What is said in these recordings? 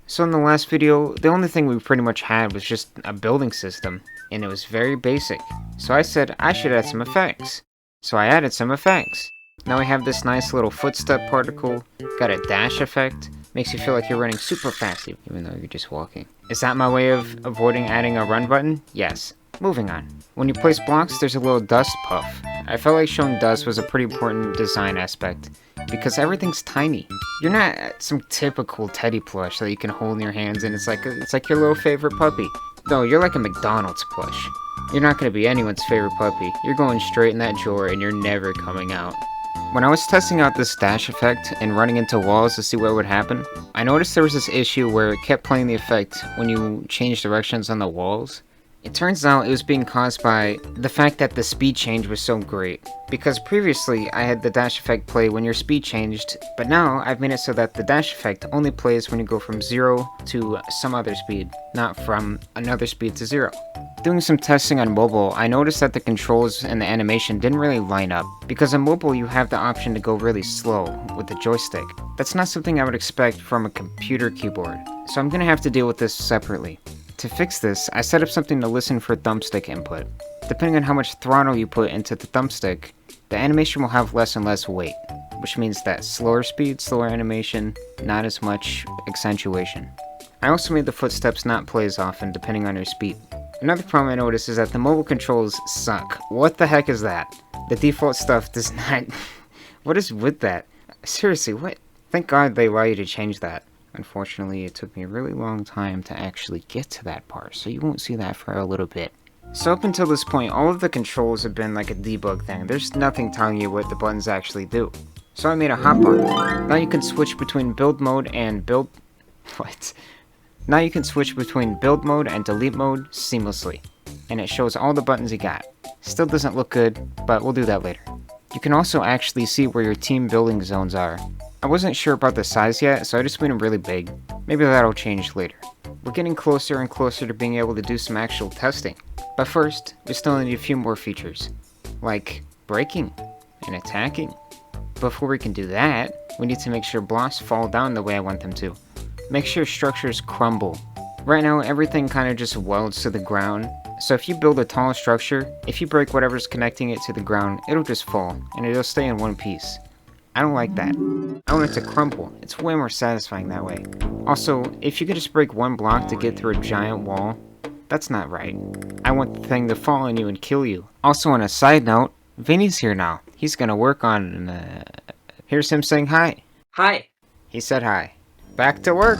So in the last video, the only thing we pretty much had was just a building system, and it was very basic. So I said I should add some effects. So I added some effects. Now we have this nice little footstep particle, got a dash effect, makes you feel like you're running super fast even though you're just walking. Is that my way of avoiding adding a run button? Yes. Moving on. When you place blocks, there's a little dust puff. I felt like showing dust was a pretty important design aspect, because everything's tiny. You're not some typical teddy plush that you can hold in your hands and it's like your little favorite puppy. No, you're like a McDonald's plush. You're not going to be anyone's favorite puppy. You're going straight in that drawer and you're never coming out. When I was testing out this dash effect and running into walls to see what would happen, I noticed there was this issue where it kept playing the effect when you change directions on the walls. It turns out it was being caused by the fact that the speed change was so great. Because previously I had the dash effect play when your speed changed, but now I've made it so that the dash effect only plays when you go from 0 to some other speed, not from another speed to 0. Doing some testing on mobile, I noticed that the controls and the animation didn't really line up, because on mobile you have the option to go really slow with the joystick. That's not something I would expect from a computer keyboard, so I'm gonna have to deal with this separately. To fix this, I set up something to listen for thumbstick input. Depending on how much throttle you put into the thumbstick, the animation will have less and less weight, which means that slower speed, slower animation, not as much accentuation. I also made the footsteps not play as often depending on your speed. Another problem I noticed is that the mobile controls suck. What the heck is that? The default stuff does not... What is with that? Seriously, what? Thank God they allow you to change that. Unfortunately, it took me a really long time to actually get to that part, so you won't see that for a little bit. So up until this point, all of the controls have been like a debug thing. There's nothing telling you what the buttons actually do. So I made a hotbar. Now you can switch between build mode and build... What? Now you can switch between build mode and delete mode seamlessly. And it shows all the buttons you got. Still doesn't look good, but we'll do that later. You can also actually see where your team building zones are. I wasn't sure about the size yet, so I just made them really big. Maybe that'll change later. We're getting closer and closer to being able to do some actual testing. But first, we still need a few more features, like breaking and attacking. Before we can do that, we need to make sure blocks fall down the way I want them to. Make sure structures crumble. Right now, everything kind of just welds to the ground, so if you build a tall structure, if you break whatever's connecting it to the ground, it'll just fall, and it'll stay in one piece. I don't like that. I want it to crumble. It's way more satisfying that way. Also, if you could just break one block to get through a giant wall, that's not right. I want the thing to fall on you and kill you. Also, on a side note, Vinny's here now. He's gonna work on... Here's him saying hi. Hi. He said hi. Back to work.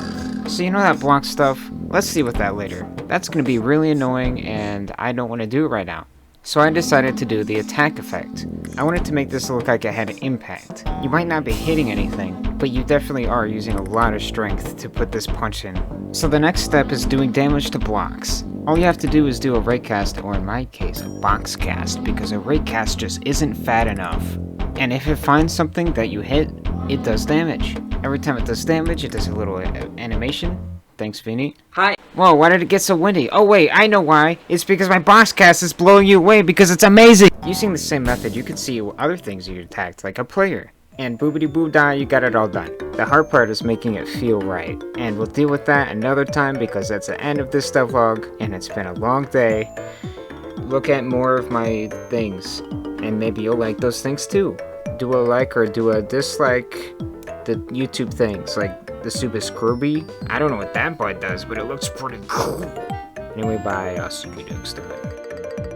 So you know that block stuff? Let's deal with that later. That's gonna be really annoying and I don't want to do it right now. So I decided to do the attack effect. I wanted to make this look like it had impact. You might not be hitting anything, but you definitely are using a lot of strength to put this punch in. So the next step is doing damage to blocks. All you have to do is do a raycast, or in my case, a box cast, because a raycast just isn't fat enough. And if it finds something that you hit, it does damage. Every time it does damage, it does a little animation. Thanks, Vinny. Hi. Whoa, why did it get so windy? Oh wait, I know why. It's because my box cast is blowing you away because it's amazing! Using the same method, you can see other things you attacked, like a player. And boobity boo da, you got it all done. The hard part is making it feel right. And we'll deal with that another time because that's the end of this devlog, and it's been a long day. Look at more of my things, and maybe you'll like those things too. Do a like or do a dislike the YouTube things, like the Super Scrooby. I don't know what that bud does, but it looks pretty cool. Anyway, bye. I'll see you next time.